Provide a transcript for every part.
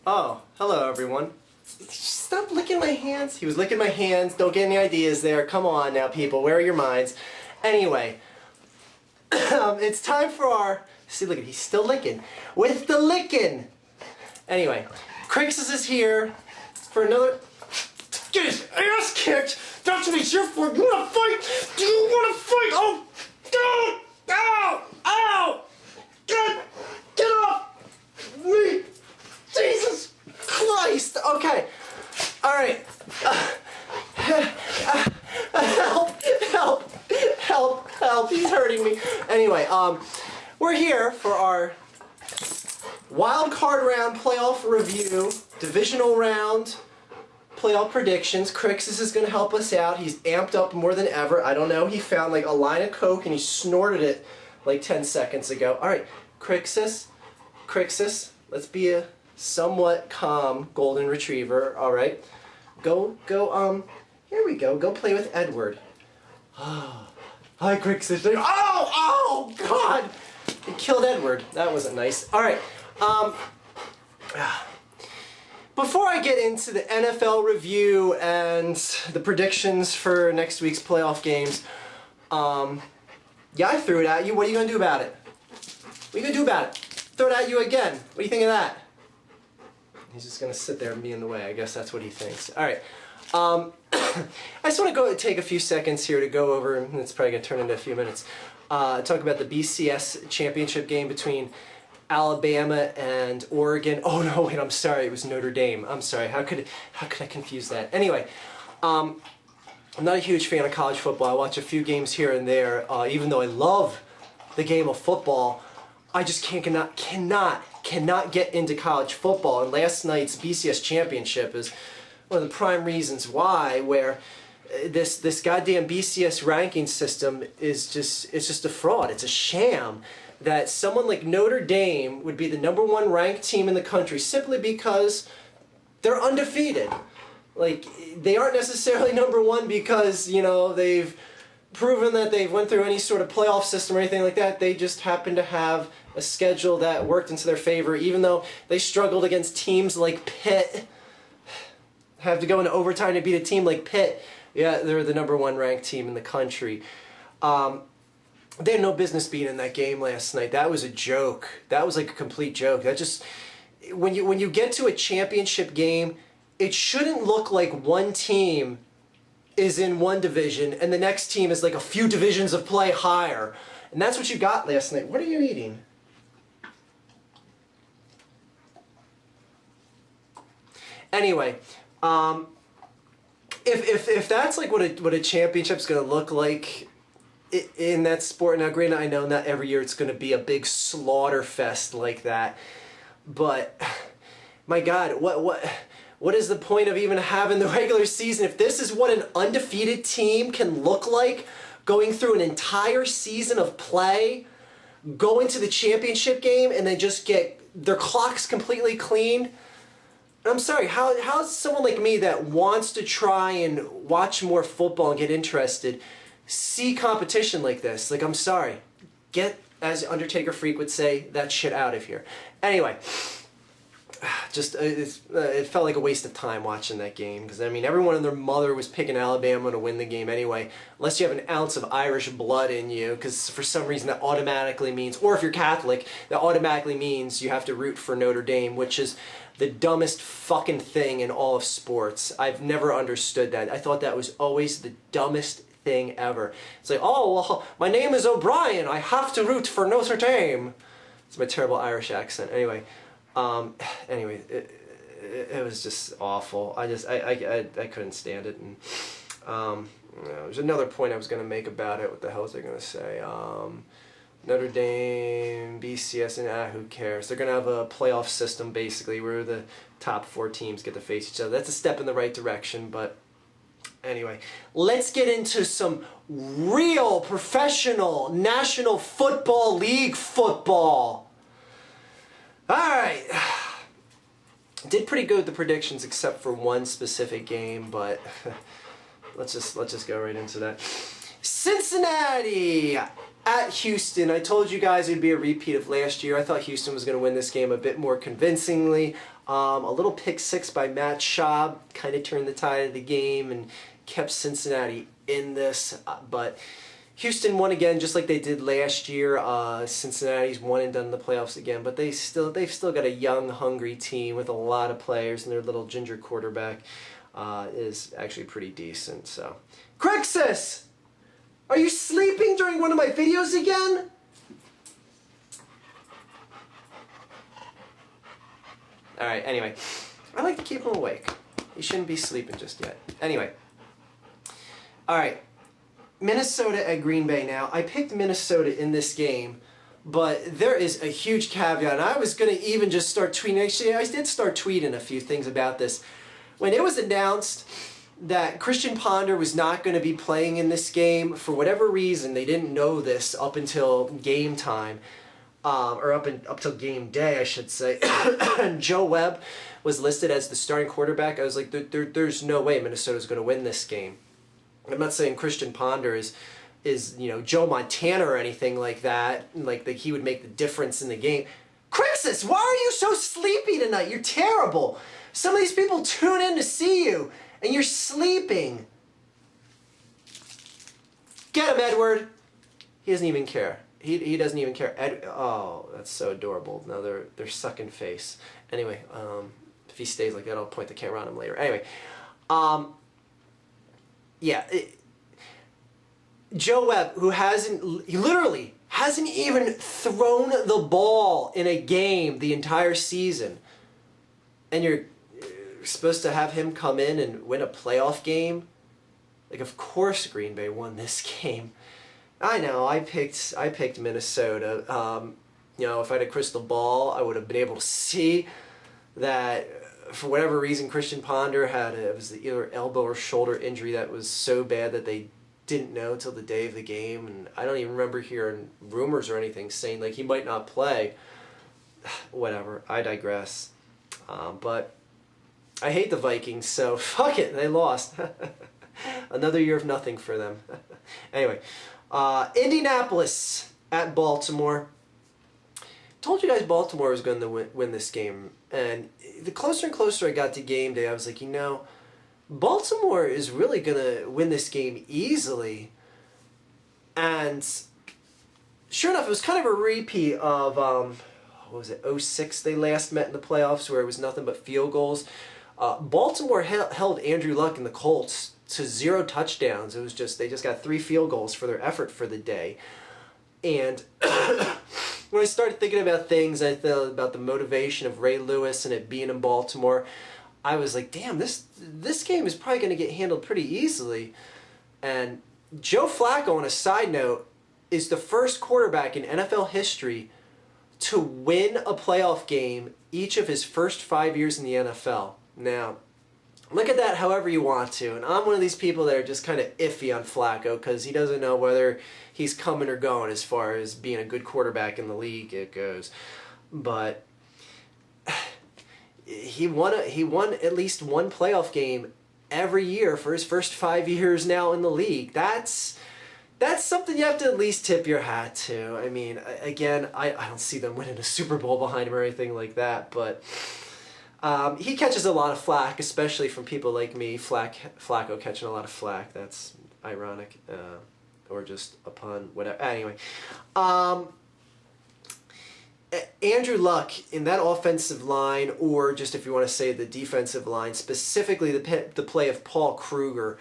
Oh, hello everyone. Stop licking my hands. He was licking my hands. Don't get any ideas there. Come on now, people. Where are your minds? Anyway, it's time for our... See, look, he's still licking. With the licking! Anyway, Crixus is here for another... Get his ass kicked! That's what he's here for! You wanna fight? Do you wanna fight? Oh! Go! Ow! Ow! Get off me! Jesus Christ! Okay. Alright. Help! He's hurting me. Anyway, we're here for our wild card round playoff review, divisional round, playoff predictions. Crixus is going to help us out. He's amped up more than ever. I don't know. He found like a line of Coke and he snorted it like 10 seconds ago. Alright, Crixus, let's be a somewhat calm golden retriever. Alright. Go, here we go. Go play with Edward. Oh, hi, Crixus. Oh, God! He killed Edward. That wasn't nice. Alright. Before I get into the NFL review and the predictions for next week's playoff games, yeah, I threw it at you. What are you going to do about it? What are you going to do about it? Throw it at you again. What do you think of that? He's just going to sit there and be in the way. I guess that's what he thinks. Alright. I just want to take a few seconds here to go over, and it's probably going to turn into a few minutes, talk about the BCS championship game between Alabama and Oregon. Oh no, wait, I'm sorry, it was Notre Dame. I'm sorry, how could I confuse that? Anyway, I'm not a huge fan of college football. I watch a few games here and there. Even though I love the game of football, I just cannot get into college football. And last night's BCS championship is one of the prime reasons why, where this goddamn BCS ranking system is just a fraud. It's a sham that someone like Notre Dame would be the #1 ranked team in the country simply because they're undefeated. Like, they aren't necessarily #1 because, you know, they've proven that they've went through any sort of playoff system or anything like that. They just happen to have a schedule that worked into their favor, even though they struggled against teams like Pitt. Have to go into overtime to beat a team like Pitt. Yeah, they're the #1 ranked team in the country. They had no business being in that game last night. That was a joke. That was like a complete joke. That just, when you get to a championship game, it shouldn't look like one team is in one division and the next team is like a few divisions of play higher. And that's what you got last night. What are you eating? Anyway, if that's like what a championship's gonna look like in that sport, now granted, I know not every year it's gonna be a big slaughter fest like that, but my God, what is the point of even having the regular season if this is what an undefeated team can look like going through an entire season of play, going to the championship game, and they just get their clocks completely cleaned? I'm sorry, how's someone like me that wants to try and watch more football and get interested see competition like this? Like, I'm sorry. Get, as Undertaker Freak would say, that shit out of here. Anyway, just it felt like a waste of time watching that game, because, I mean, everyone and their mother was picking Alabama to win the game anyway, unless you have an ounce of Irish blood in you, because for some reason that automatically means, or if you're Catholic, that automatically means you have to root for Notre Dame, which is the dumbest fucking thing in all of sports. I've never understood that. I thought that was always the dumbest thing ever. It's like, oh, well, my name is O'Brien, I have to root for Notre Dame. It's my terrible Irish accent. Anyway, it was just awful. I couldn't stand it. And there's another point I was going to make about it. What the hell was I going to say? Notre Dame, BCS, and who cares? They're going to have a playoff system, basically, where the top 4 teams get to face each other. That's a step in the right direction, but anyway, let's get into some real professional National Football League football. Alright. Did pretty good with the predictions except for one specific game, but let's just go right into that. Cincinnati at Houston. I told you guys it'd be a repeat of last year. I thought Houston was going to win this game a bit more convincingly. A little pick six by Matt Schaub kind of turned the tide of the game and kept Cincinnati in this. But Houston won again, just like they did last year. Cincinnati's won and done in the playoffs again, but they've still got a young, hungry team with a lot of players, and their little ginger quarterback is actually pretty decent. So, Crixus, are you sleeping during one of my videos again? All right. Anyway, I like to keep him awake. He shouldn't be sleeping just yet. Anyway. All right. Minnesota at Green Bay now. I picked Minnesota in this game, but there is a huge caveat. And I was going to even just start tweeting. Actually, I did start tweeting a few things about this. When it was announced that Christian Ponder was not going to be playing in this game, for whatever reason, they didn't know this up until game time, or up till game day, I should say. And Joe Webb was listed as the starting quarterback. I was like, there's no way Minnesota's going to win this game. I'm not saying Christian Ponder is Joe Montana or anything like that, like that he would make the difference in the game. Crixus, why are you so sleepy tonight? You're terrible. Some of these people tune in to see you, and you're sleeping. Get him, Edward. He doesn't even care. He doesn't even care. Oh, that's so adorable. No, they're sucking face. Anyway, if he stays like that, I'll point the camera on him later. Anyway, yeah, Joe Webb, who he literally hasn't even thrown the ball in a game the entire season, and you're supposed to have him come in and win a playoff game? Like, of course Green Bay won this game. I know, I picked Minnesota. If I had a crystal ball, I would have been able to see that for whatever reason Christian Ponder it was either elbow or shoulder injury that was so bad that they didn't know till the day of the game, and I don't even remember hearing rumors or anything saying like he might not play. Whatever, I digress. But I hate the Vikings, so fuck it, they lost. Another year of nothing for them. Anyway, Indianapolis at Baltimore. Told you guys Baltimore was going to win this game, and the closer and closer I got to game day, I was like, Baltimore is really going to win this game easily. And sure enough, it was kind of a repeat of, what was it, 06 they last met in the playoffs, where it was nothing but field goals. Baltimore held Andrew Luck and the Colts to 0 touchdowns. It was they just got 3 field goals for their effort for the day. And when I started thinking about things, I thought about the motivation of Ray Lewis and it being in Baltimore. I was like, damn, this game is probably going to get handled pretty easily. And Joe Flacco, on a side note, is the first quarterback in NFL history to win a playoff game each of his first 5 years in the NFL. Now, look at that however you want to. And I'm one of these people that are just kind of iffy on Flacco because he doesn't know whether he's coming or going as far as being a good quarterback in the league it goes. But he won at least one playoff game every year for his first 5 years now in the league. That's something you have to at least tip your hat to. I mean, again, I don't see them winning a Super Bowl behind him or anything like that, but he catches a lot of flack, especially from people like me. Flacco catching a lot of flack. That's ironic, or just a pun, whatever. Anyway, Andrew Luck in that offensive line, or just if you want to say the defensive line, specifically the play of Paul Kruger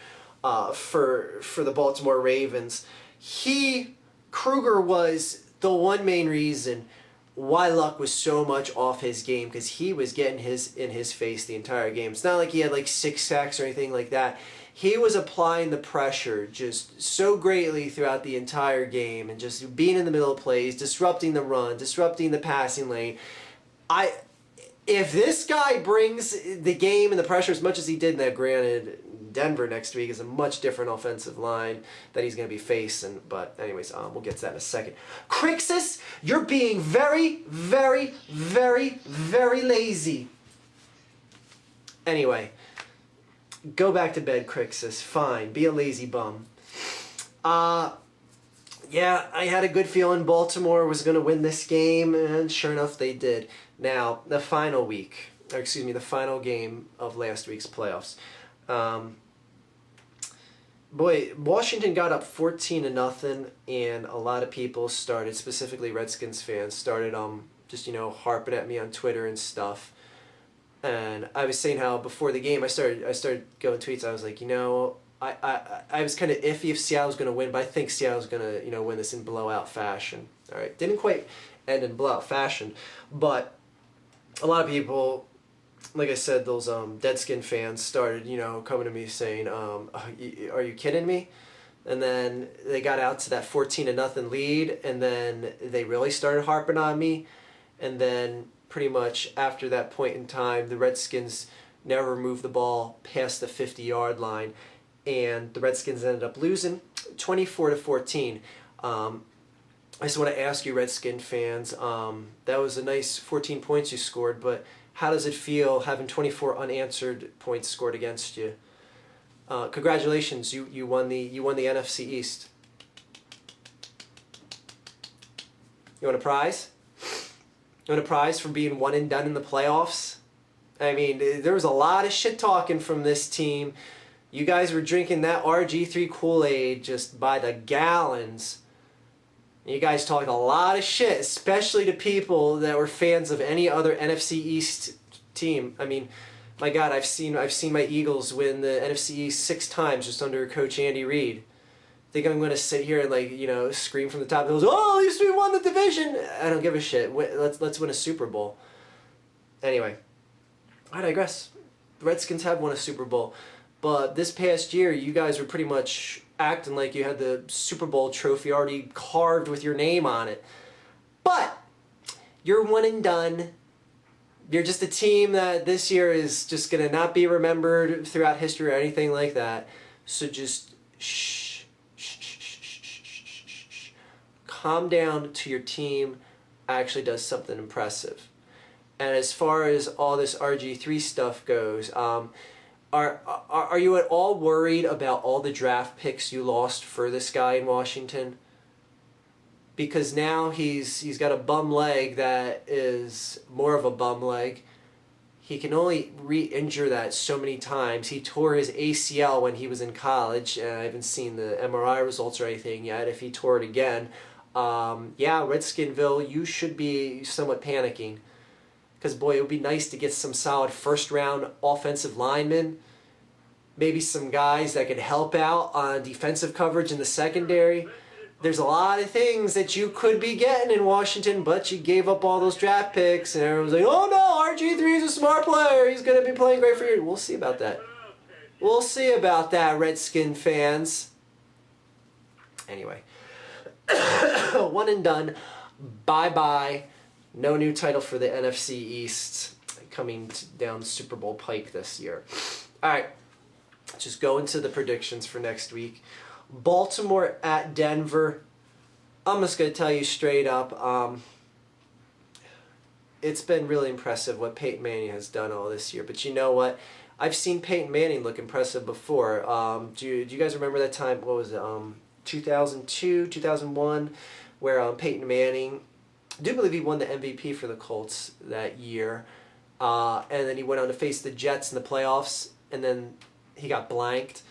for the Baltimore Ravens. Kruger was the one main reason why Luck was so much off his game, because he was getting in his face the entire game. It's not like he had like 6 sacks or anything like that. He was applying the pressure just so greatly throughout the entire game and just being in the middle of plays, disrupting the run, disrupting the passing lane. If this guy brings the game and the pressure as much as he did, now granted, Denver next week is a much different offensive line that he's going to be facing. But anyways, we'll get to that in a second. Crixus, you're being very, very, very, very lazy. Anyway, go back to bed, Crixus. Fine, be a lazy bum. Yeah, I had a good feeling Baltimore was going to win this game, and sure enough, they did. Now, the final week, or excuse me, the final game of last week's playoffs. Boy, Washington got up 14-0, and a lot of people started, specifically Redskins fans, started just harping at me on Twitter and stuff. And I was saying how before the game I started going tweets. I was like, I was kind of iffy if Seattle was going to win, but I think Seattle's going to win this in blowout fashion. All right, didn't quite end in blowout fashion, but a lot of people, like I said, those Deadskin fans started, coming to me saying, are you kidding me? And then they got out to that 14-0 lead, and then they really started harping on me. And then pretty much after that point in time, the Redskins never moved the ball past the 50-yard line, and the Redskins ended up losing 24-14. I just want to ask you, Redskin fans, that was a nice 14 points you scored, but how does it feel having 24 unanswered points scored against you? Congratulations, you won the NFC East. You want a prize? You want a prize for being one and done in the playoffs? I mean, there was a lot of shit talking from this team. You guys were drinking that RG3 Kool-Aid just by the gallons. You guys talked a lot of shit, especially to people that were fans of any other NFC East team. I mean, my God, I've seen my Eagles win the NFC East 6 times just under Coach Andy Reid. Think I'm going to sit here and scream from the top of the hills, "Oh, at least we won the division"? I don't give a shit. Let's win a Super Bowl. Anyway, I digress. The Redskins have won a Super Bowl, but this past year, you guys were pretty much acting like you had the Super Bowl trophy already carved with your name on it. But you're one and done. You're just a team that this year is just going to not be remembered throughout history or anything like that. So just shh. Calm down till your team actually does something impressive. And as far as all this RG3 stuff goes, Are you at all worried about all the draft picks you lost for this guy in Washington? Because now he's got a bum leg that is more of a bum leg. He can only re-injure that so many times. He tore his ACL when he was in college. I haven't seen the MRI results or anything yet. If he tore it again, Redskinville, you should be somewhat panicking. Because, boy, it would be nice to get some solid first-round offensive linemen. Maybe some guys that could help out on defensive coverage in the secondary. There's a lot of things that you could be getting in Washington, but you gave up all those draft picks, and everyone's like, "Oh no, RG3 is a smart player. He's going to be playing great for you." We'll see about that. We'll see about that, Redskin fans. Anyway, one and done. Bye-bye. No new title for the NFC East coming down the Super Bowl pike this year. All right, just go into the predictions for next week. Baltimore at Denver. I'm just going to tell you straight up, it's been really impressive what Peyton Manning has done all this year. But you know what? I've seen Peyton Manning look impressive before. Do you guys remember that time? What was it? 2002, 2001, where Peyton Manning, I do believe he won the MVP for the Colts that year. And then he went on to face the Jets in the playoffs, and then he got blanked.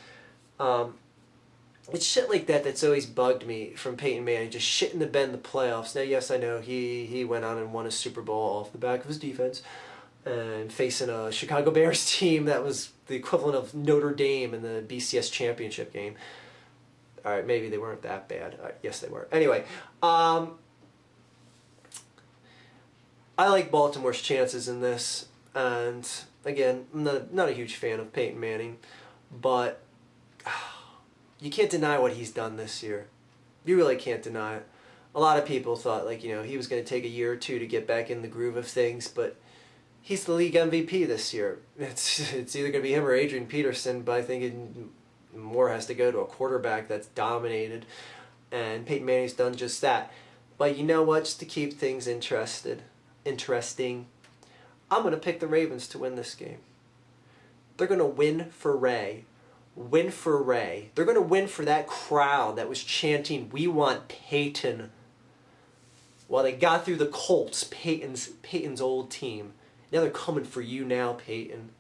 It's shit like that that's always bugged me from Peyton Manning, just shitting the bed in the playoffs. Now, yes, I know he went on and won a Super Bowl off the back of his defense and facing a Chicago Bears team that was the equivalent of Notre Dame in the BCS championship game. All right, maybe they weren't that bad. Yes, they were. Anyway, I like Baltimore's chances in this. And, again, I'm not a huge fan of Peyton Manning, but you can't deny what he's done this year. You really can't deny it. A lot of people thought, he was going to take a year or two to get back in the groove of things, but he's the league MVP this year. It's either going to be him or Adrian Peterson, but I think more has to go to a quarterback that's dominated, and Peyton Manning's done just that. But you know what? Just to keep things interesting, I'm going to pick the Ravens to win this game. They're going to win for Ray. Win for Ray. They're going to win for that crowd that was chanting, "We want Peyton," while they got through the Colts, Peyton's old team. Now they're coming for you now, Peyton.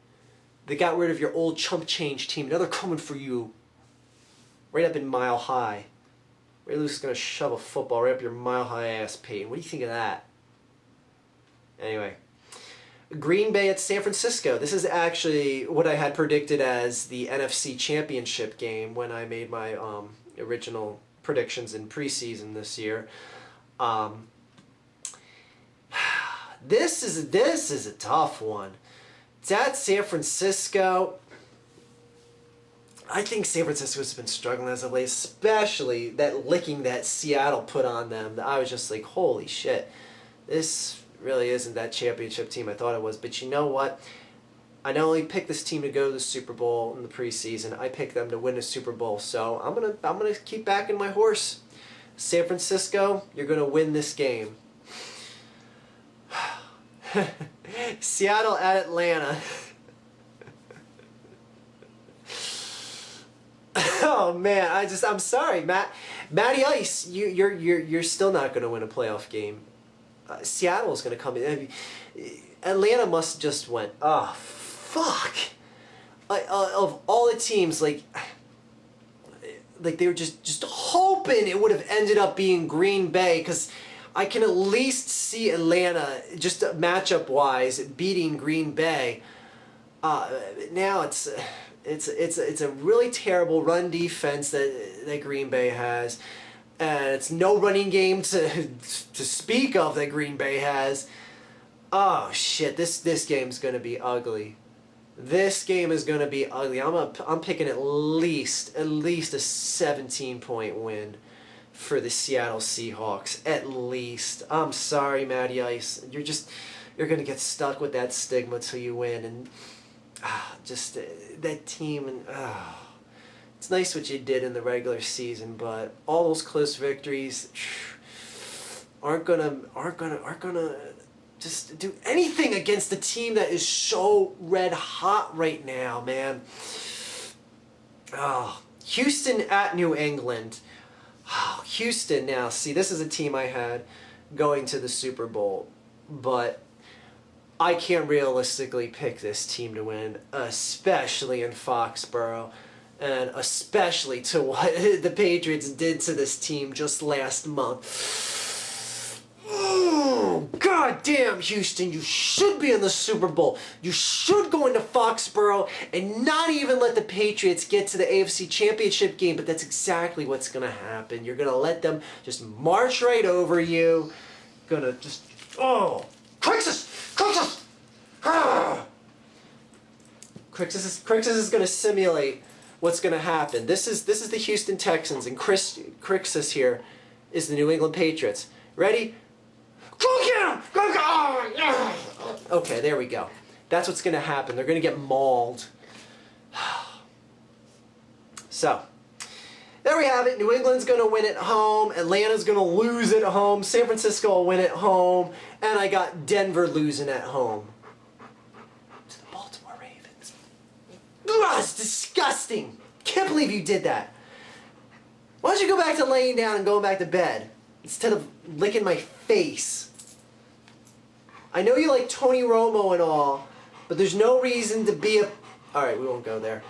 They got rid of your old chump change team. Now they're coming for you. Right up in Mile High. Ray Lewis is going to shove a football right up your Mile High ass, Peyton. What do you think of that? Anyway. Green Bay at San Francisco. This is actually what I had predicted as the NFC Championship game when I made my original predictions in preseason this year. This is a tough one. It's at San Francisco. I think San Francisco's been struggling as of late, especially that licking that Seattle put on them. I was just like, holy shit, this really isn't that championship team I thought it was. But you know what? I not only picked this team to go to the Super Bowl in the preseason, I picked them to win the Super Bowl. So I'm gonna keep backing my horse. San Francisco, you're gonna win this game. Seattle at Atlanta. Oh man, I'm sorry, Matty Ice. You're still not going to win a playoff game. Seattle's going to come in. Atlanta must just went. Oh fuck! Of all the teams, like they were just hoping it would have ended up being Green Bay, because I can at least see Atlanta, just matchup wise, beating Green Bay. Now it's a really terrible run defense that Green Bay has, and it's no running game to speak of that Green Bay has. Oh shit! This game's gonna be ugly. This game is gonna be ugly. I'm picking at least a 17-point win for the Seattle Seahawks. At least. I'm sorry, Matty Ice. You're gonna get stuck with that stigma till you win, and just that team, and it's nice what you did in the regular season, but all those close victories aren't gonna just do anything against the team that is so red hot right now, man. Houston at New England. Houston, now, see, this is a team I had going to the Super Bowl, but I can't realistically pick this team to win, especially in Foxborough, and especially to what the Patriots did to this team just last month. Oh, God damn, Houston, you should be in the Super Bowl. You should go into Foxborough and not even let the Patriots get to the AFC Championship game, but that's exactly what's going to happen. You're going to let them just march right over you. Gonna just, Crixus! Crixus is going to simulate what's going to happen. This is the Houston Texans, and Crixus here is the New England Patriots. Ready? Go get him! Go! Okay, there we go. That's what's going to happen. They're going to get mauled. So, there we have it. New England's going to win at home. Atlanta's going to lose at home. San Francisco will win at home. And I got Denver losing at home to the Baltimore Ravens. Ugh, it's disgusting. Can't believe you did that. Why don't you go back to laying down and going back to bed instead of licking my face? I know you like Tony Romo and all, but there's no reason to be a... Alright, we won't go there.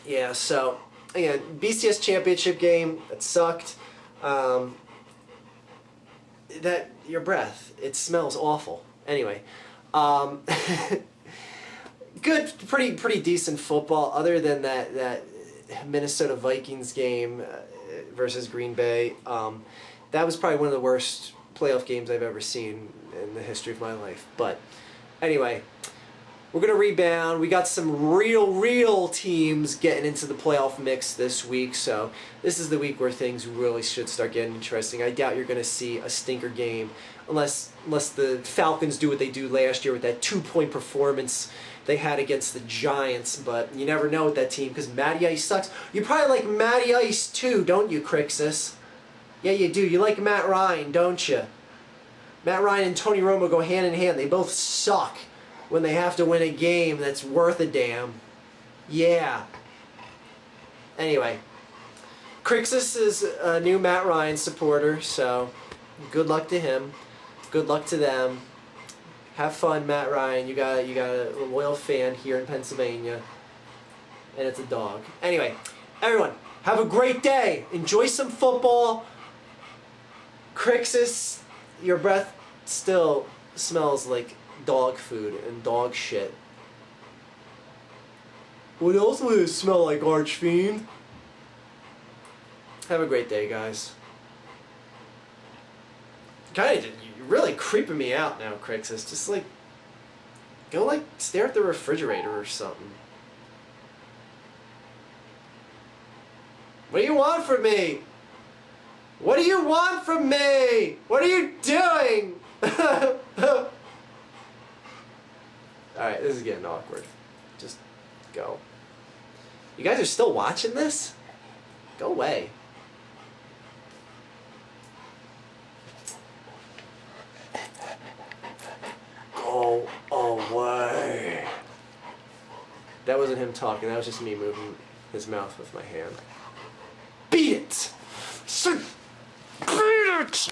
Yeah, so, again, BCS championship game, that sucked. Your breath, it smells awful. Anyway, good, pretty decent football, other than that Minnesota Vikings game versus Green Bay. That was probably one of the worst playoff games I've ever seen in the history of my life. But anyway, we're going to rebound. We got some real teams getting into the playoff mix this week, so this is the week where things really should start getting interesting. I doubt you're going to see a stinker game unless the Falcons do what they do last year with that 2-point performance they had against the Giants, but you never know with that team because Matty Ice sucks. You probably like Matty Ice too, don't you, Crixus? Yeah, you do. You like Matt Ryan, don't you? Matt Ryan and Tony Romo go hand in hand. They both suck when they have to win a game that's worth a damn. Yeah. Anyway, Crixus is a new Matt Ryan supporter, so good luck to him. Good luck to them. Have fun, Matt Ryan. You got a loyal fan here in Pennsylvania. And it's a dog. Anyway, everyone, have a great day. Enjoy some football. Crixus, your breath still smells like dog food and dog shit. What else would it smell like, Archfiend? Have a great day, guys. You're really creeping me out now, Crixus. Just like, go like stare at the refrigerator or something. What do you want from me? What do you want from me? What are you doing? Alright, this is getting awkward. Just go. You guys are still watching this? Go away. Go away. That wasn't him talking, that was just me moving his mouth with my hand. Beat it! Beat it!